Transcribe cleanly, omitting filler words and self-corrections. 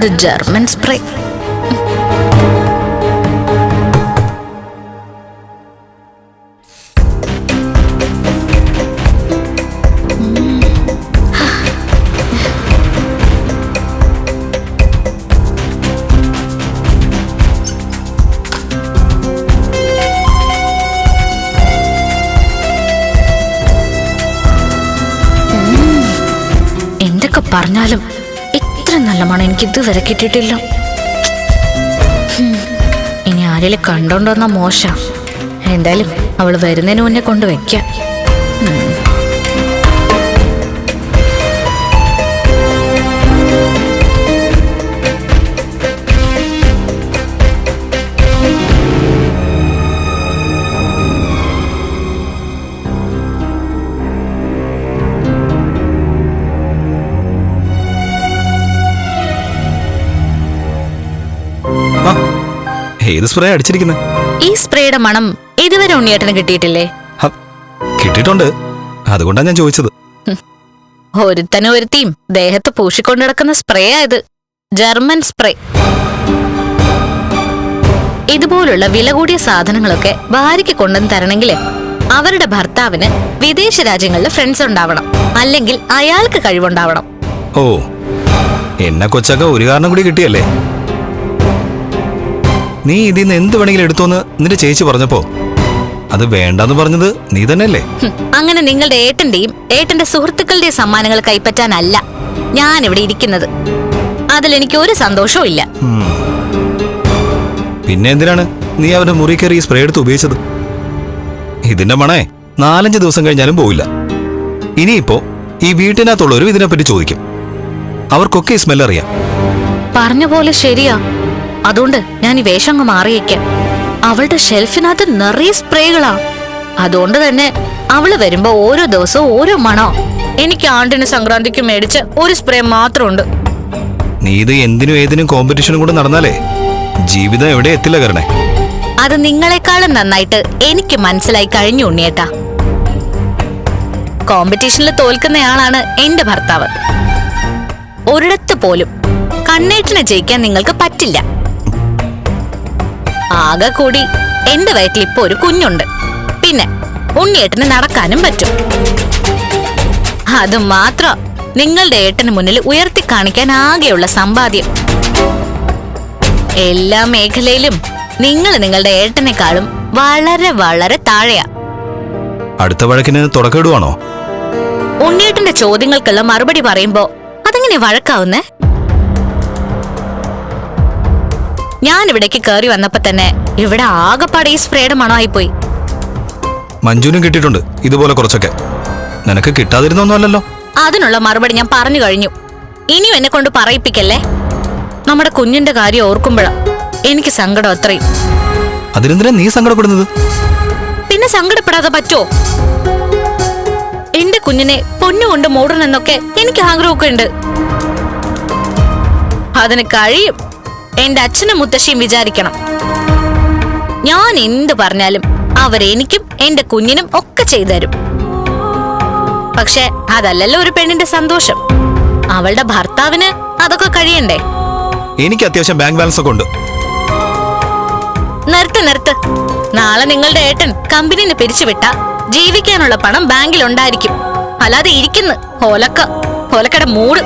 നല്ലൊരു German spray. എന്തൊക്കെ പറഞ്ഞാലും ഇത്ര നല്ല മണം എനിക്ക് ഇതുവരെ കിട്ടിയിട്ടില്ല. ഇനി ആരെങ്കിലും കണ്ടോണ്ടോന്നാ മോശം. എന്തായാലും അവള് വരുന്നതിന് മുന്നേ കൊണ്ടുവയ്ക്കാം. ഏത് സ്പ്രേ അടിച്ചിരിക്കുന്നത്? ഈ സ്പ്രേയുടെ മണം ഇതുവരെ ഉണ്ണിയേട്ടന് കിട്ടിയിട്ടില്ലേ? കിട്ടിയിട്ടുണ്ട്, അതുകൊണ്ടാണ് ഞാൻ ചോദിച്ചത്. ഒരുത്തനും ഒരുത്തിയും ദേഹത്ത് പൂശിക്കൊണ്ടു നടക്കുന്ന സ്പ്രേ ആയത്, ജർമ്മൻ സ്പ്രേ. ഇതുപോലുള്ള വില കൂടിയ സാധനങ്ങളൊക്കെ ഭാര്യയ്ക്ക് കൊണ്ടുവന്ന് തരണമെങ്കിൽ അവരുടെ ഭർത്താവിന് വിദേശ രാജ്യങ്ങളിലെ ഫ്രണ്ട്സ് ഉണ്ടാവണം, അല്ലെങ്കിൽ അയാൾക്ക് കഴിവുണ്ടാവണം. ഓ, എന്നെ കൊച്ചക്ക ഒരു കാരണം കൂടി കിട്ടിയല്ലേ? നീ ഇതിന്ന് എന്ത് വേണമെങ്കിലും എടുത്തോന്ന് നിന്റെ ചേച്ചി പറഞ്ഞപ്പോ അത് വേണ്ടെന്ന് പറഞ്ഞത് നീ തന്നെയല്ലേ? അങ്ങനെ നിങ്ങളുടെ ഏട്ടന്റെയും ഏട്ടന്റെ സുഹൃത്തുക്കളുടെയും സമ്മാനങ്ങൾ കൈപ്പറ്റാനല്ല ഞാൻ ഇവിടെ ഇരിക്കുന്നത്. അതിലെനിക്ക് ഒരു സന്തോഷവും ഇല്ല. പിന്നെ എന്തിനാണ് നീ അവരുടെ മുറി കയറി ഈ സ്പ്രേ എടുത്ത് ഉപയോഗിച്ചത്? ഇതിന്റെ മണേ 4-5 ദിവസം കഴിഞ്ഞാലും പോവില്ല. ഇനിയിപ്പോ ഈ വീട്ടിനകത്തുള്ളവരും ഇതിനെപ്പറ്റി ചോദിക്കും. അവർക്കൊക്കെ ഈ സ്മെൽ അറിയാം. പറഞ്ഞ പോലെ ശരിയാ. അതുകൊണ്ട് ഞാൻ ഈ വേഷം അങ്ങ് മാറിയേക്കാം. അവളുടെ ഷെൽഫിനകത്ത് നിറയെ സ്പ്രേകളാ. അതുകൊണ്ട് തന്നെ അവള് വരുമ്പോ ഓരോ ദിവസവും ഓരോ മണോ. എനിക്ക് ആണ്ടിന് സംക്രാന്തിക്ക് മേടിച്ച ഒരു സ്പ്രേ മാത്രമുണ്ട്. നീ ഇത് എന്തിനും ഏതിനും കോമ്പറ്റീഷനും കൂടെ നടന്നാലേ ജീവിതം എവിടെ എത്തില്ല കരണേ. അത് നിങ്ങളെക്കാളും നന്നായിട്ട് എനിക്ക് മനസ്സിലായി കഴിഞ്ഞു ഉണ്ണിയേട്ടാ. കോമ്പറ്റീഷനിൽ തോൽക്കുന്നയാളാണ് എന്റെ ഭർത്താവ്. ഒരിടത്ത് പോലും കണ്ണേറ്റിനെ ജയിക്കാൻ നിങ്ങൾക്ക് പറ്റില്ല. ആകെ കൂടി എന്റെ വയറ്റിൽ ഇപ്പൊ ഒരു കുഞ്ഞുണ്ട്. പിന്നെ ഉണ്ണിയേട്ടന് നടക്കാനും പറ്റും. അത് മാത്രം നിങ്ങളുടെ ഏട്ടന് മുന്നിൽ ഉയർത്തി കാണിക്കാൻ ആകെയുള്ള സമ്പാദ്യം. എല്ലാ മേഖലയിലും നിങ്ങൾ നിങ്ങളുടെ ഏട്ടനെക്കാളും വളരെ വളരെ താഴെയാ. അടുത്ത വഴക്കിന് തുടക്കമിടുവാണോ? ഉണ്ണിയേട്ടന്റെ ചോദ്യങ്ങൾക്കുള്ള മറുപടി പറയുമ്പോ അതെങ്ങനെ വഴക്കാവുന്നേ? ഞാൻ ഇവിടേക്ക് കയറി വന്നപ്പോ തന്നെ ഇവിടെ ആകെപ്പാടെ ഈ സ്പ്രേയുടെ മണമായി പോയി. മഞ്ജുനും കിട്ടിയിട്ടുണ്ട് ഇതുപോലെ കുറച്ചൊക്കെ. നിനക്ക് കിട്ടാതിരുന്നൊന്നുമല്ലല്ലോ. അതിനുള്ള മറുപടി ഞാൻ പറഞ്ഞു കഴിഞ്ഞു. ഇനിയും എന്നെ കൊണ്ട് പറയിപ്പിക്കല്ലേ. നമ്മുടെ കുഞ്ഞിന്റെ കാര്യം ഓർക്കുമ്പോഴാ എനിക്ക് സങ്കടം അത്രയും. അതിനെന്തിനാ നീ സങ്കടപ്പെടുന്നത്? പിന്നെ സങ്കടപ്പെടാതെ പറ്റോ? എന്റെ കുഞ്ഞിനെ പൊന്നുകൊണ്ട് മൂടണമെന്നൊക്കെ എനിക്ക് ആഗ്രഹമൊക്കെ ഉണ്ട്. അതിന് കഴിയും. എന്റെ അച്ഛനും മുത്തശ്ശിയും വിചാരിക്കണം. ഞാൻ എന്ത് പറഞ്ഞാലും അവരെനിക്കും എന്റെ കുഞ്ഞിനും ഒക്കെ ചെയ്തുതരും. പക്ഷെ അതല്ലല്ലോ ഒരു പെണ്ണിന്റെ സന്തോഷം. അവളുടെ ഭർത്താവിന് അതൊക്കെ കഴിയണ്ടേ? എനിക്ക് അത്യാവശ്യം ബാങ്ക് ബാലൻസ് ഒക്കെ ഉണ്ട്. നിർത്ത്. നാളെ നിങ്ങളുടെ ഏട്ടൻ കമ്പനിന്ന് പിരിച്ചുവിട്ട ജീവിക്കാനുള്ള പണം ബാങ്കിൽ ഉണ്ടായിരിക്കും. അല്ലാതെ ഇരിക്കുന്നു ഒലക്കട മൂട്.